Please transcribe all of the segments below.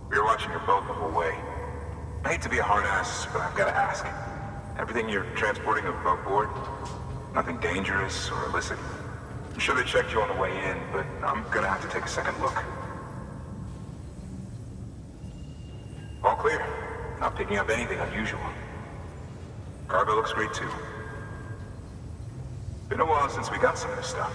We were watching your boat the whole way. I hate to be a hard ass, but I've got to ask. Everything you're transporting above board? Nothing dangerous or illicit? I'm sure they checked you on the way in, but I'm gonna have to take a second look. All clear. Not picking up anything unusual. Cargo looks great too. Been a while since we got some of this stuff.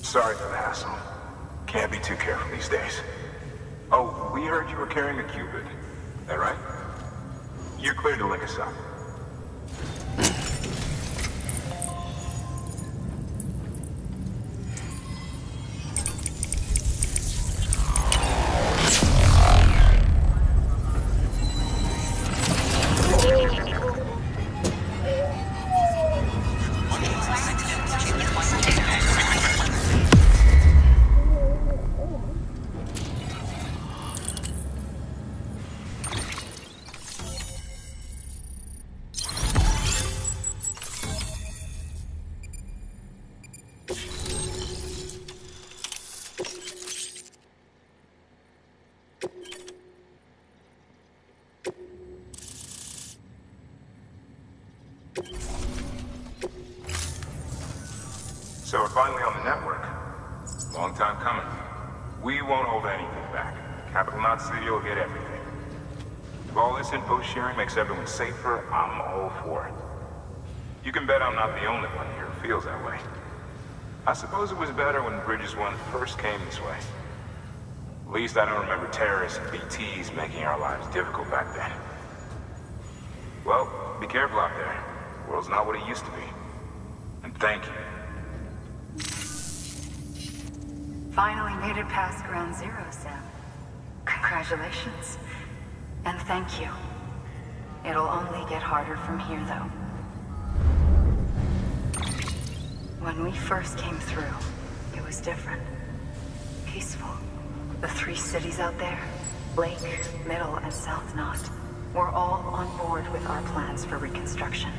Sorry for the hassle. Can't be too careful these days. Oh, we heard you were carrying a Cupid. That right? You're clear to link us up. So we're finally on the network. Long time coming. We won't hold anything back. Capital Knot City will get everything. If all this info sharing makes everyone safer, I'm all for it. You can bet I'm not the only one here who feels that way. I suppose it was better when Bridges 1 first came this way. At least I don't remember terrorists and BTs making our lives difficult back then. Well, be careful out there. The world's not what it used to be. And thank you. Finally made it past Ground Zero, Sam. Congratulations. And thank you. It'll only get harder from here, though. When we first came through, it was different. Peaceful. The 3 cities out there, Lake, Middle, and South Knot, were all on board with our plans for reconstruction.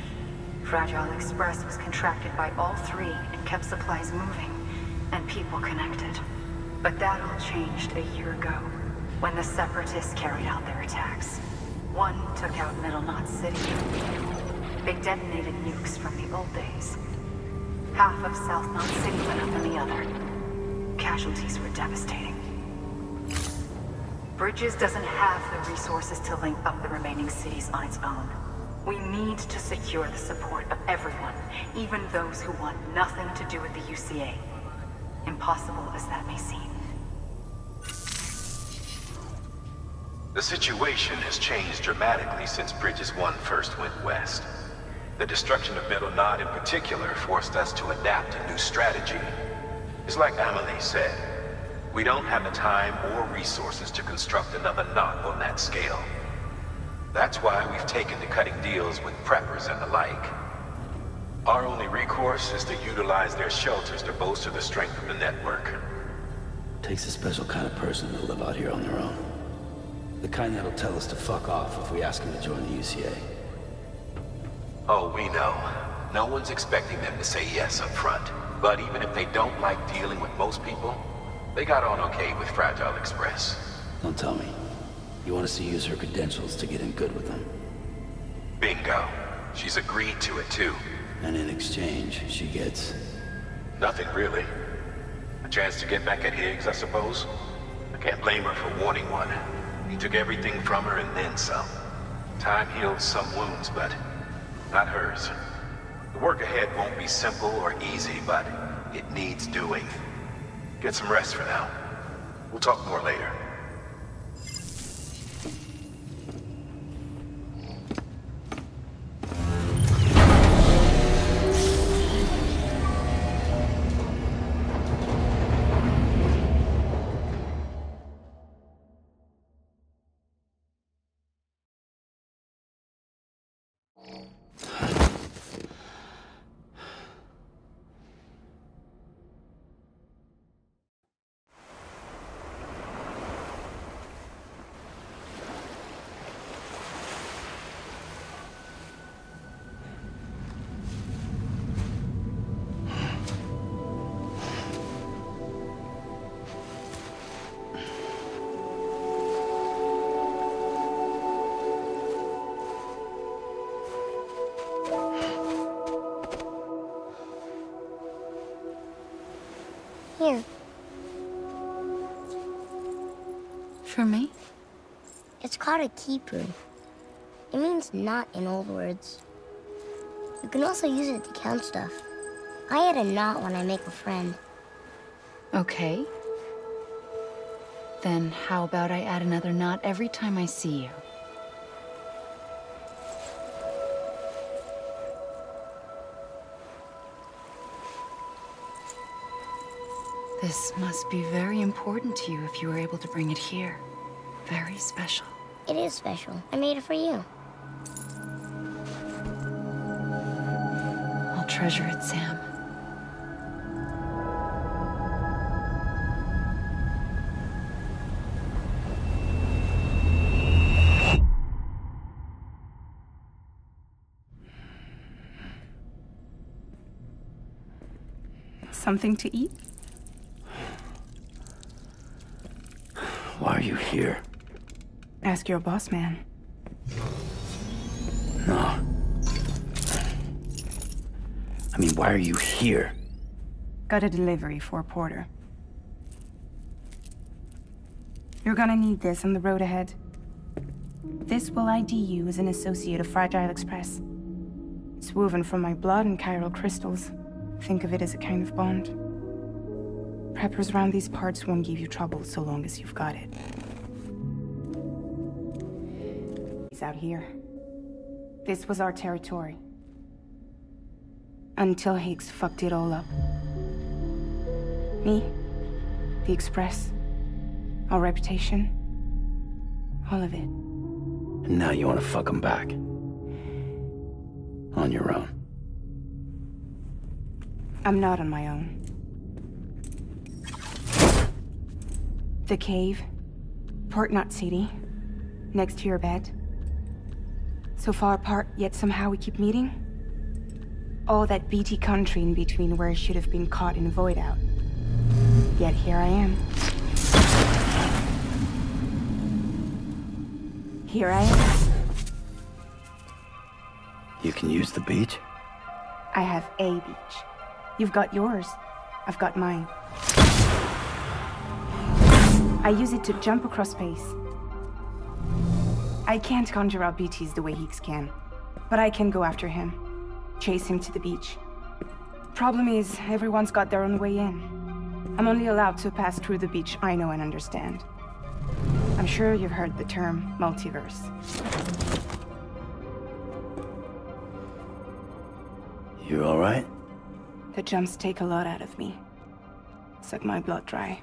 Fragile Express was contracted by all 3 and kept supplies moving and people connected. But that all changed a year ago, when the Separatists carried out their attacks. One took out Middle Knot City. They detonated nukes from the old days. Half of South Knot City went up in the other. Casualties were devastating. Bridges doesn't have the resources to link up the remaining cities on its own. We need to secure the support of everyone, even those who want nothing to do with the UCA. Impossible as that may seem. The situation has changed dramatically since Bridges 1 first went west. The destruction of Middle Knot in particular forced us to adapt a new strategy. It's like Amelie said, we don't have the time or resources to construct another knot on that scale. That's why we've taken to cutting deals with preppers and the like. Our only recourse is to utilize their shelters to bolster the strength of the network. Takes a special kind of person to live out here on their own. The kind that'll tell us to fuck off if we ask them to join the UCA. Oh, we know. No one's expecting them to say yes up front. But even if they don't like dealing with most people, they got on okay with Fragile Express. Don't tell me. You want us to use her credentials to get in good with them? Bingo. She's agreed to it too. And in exchange, she gets... Nothing really. A chance to get back at Higgs, I suppose. I can't blame her for wanting one. He took everything from her and then some. Time heals some wounds, but not hers. The work ahead won't be simple or easy, but it needs doing. Get some rest for now. We'll talk more later. Here. For me? It's called a kipu. It means knot in old words. You can also use it to count stuff. I add a knot when I make a friend. Okay. Then how about I add another knot every time I see you? This must be very important to you if you were able to bring it here. Very special. It is special. I made it for you. I'll treasure it, Sam. Something to eat? Why are you here? Ask your boss man. No. I mean, why are you here? Got a delivery for Porter. You're gonna need this on the road ahead. This will ID you as an associate of Fragile Express. It's woven from my blood and chiral crystals. Think of it as a kind of bond. Preppers around these parts won't give you trouble so long as you've got it. He's out here. This was our territory. Until Higgs fucked it all up. Me, the Express, our reputation, all of it. And now you want to fuck him back. On your own. I'm not on my own. The cave, Port Knot City, next to your bed. So far apart, yet somehow we keep meeting. All that BT country in between where I should have been caught in void out. Yet here I am. Here I am. You can use the beach? I have a beach. You've got yours. I've got mine. I use it to jump across space. I can't conjure up BTs the way Higgs can, but I can go after him, chase him to the beach. Problem is, everyone's got their own way in. I'm only allowed to pass through the beach I know and understand. I'm sure you've heard the term multiverse. You all right? The jumps take a lot out of me. Suck my blood dry.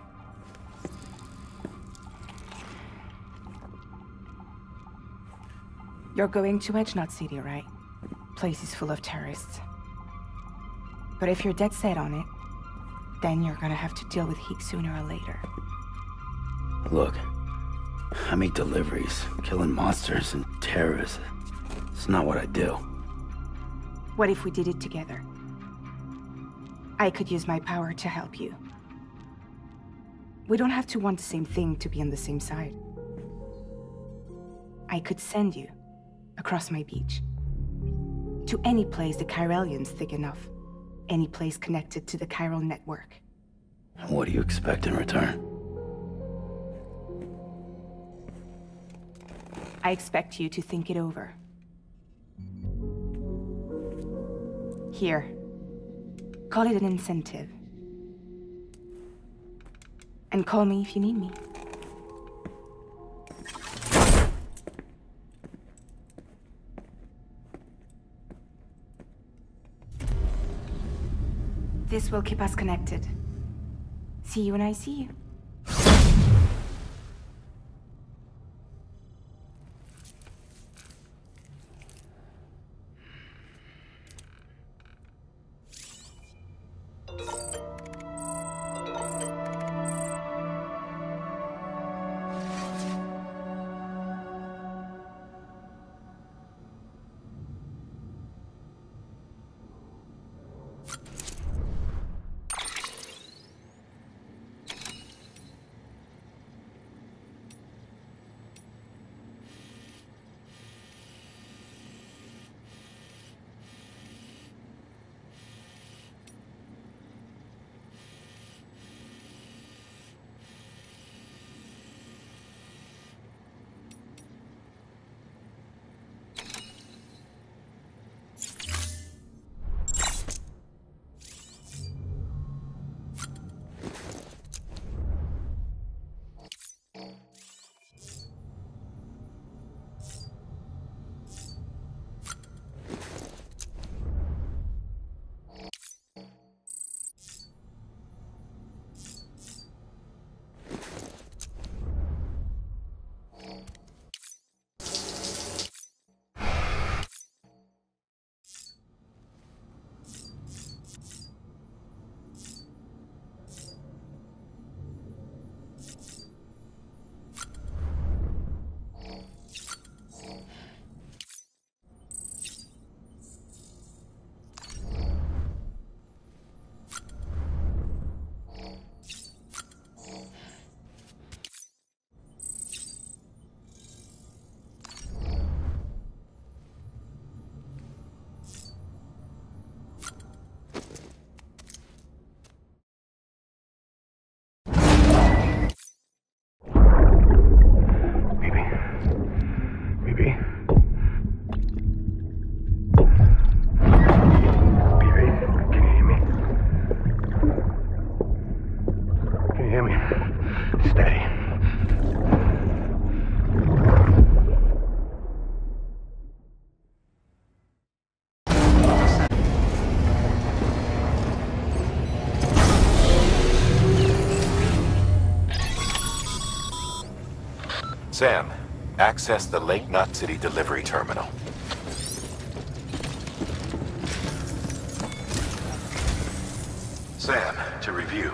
You're going to Edge Knot City, right? Place is full of terrorists. But if you're dead set on it, then you're gonna have to deal with Higgs sooner or later. Look, I make deliveries, killing monsters and terrorists. It's not what I do. What if we did it together? I could use my power to help you. We don't have to want the same thing to be on the same side. I could send you across my beach. To any place the Chiralian's thick enough. Any place connected to the chiral network. What do you expect in return? I expect you to think it over. Here. Call it an incentive. And call me if you need me. This will keep us connected. See you when I see you. Sam, access the Lake Knot City delivery terminal. Sam, to review.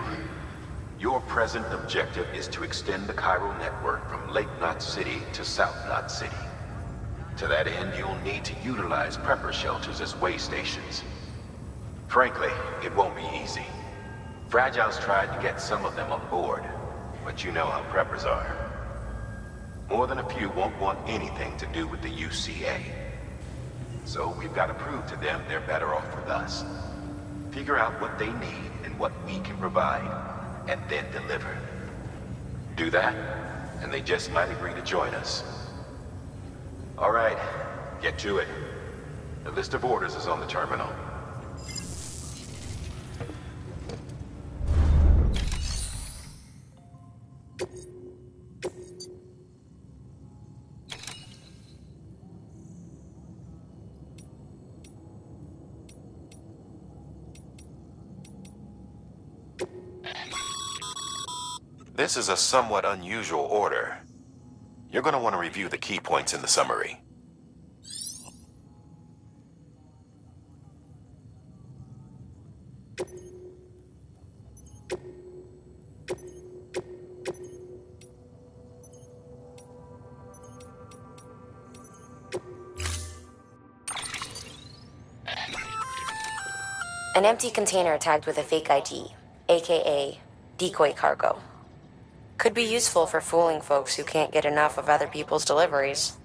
Your present objective is to extend the chiral network from Lake Knot City to South Knot City. To that end, you'll need to utilize prepper shelters as way stations. Frankly, it won't be easy. Fragile's tried to get some of them on board, but you know how preppers are. More than a few won't want anything to do with the UCA. So we've got to prove to them they're better off with us. Figure out what they need and what we can provide, and then deliver. Do that, and they just might agree to join us. All right, get to it. The list of orders is on the terminal. This is a somewhat unusual order. You're going to want to review the key points in the summary. An empty container tagged with a fake ID, aka decoy cargo. Could be useful for fooling folks who can't get enough of other people's deliveries.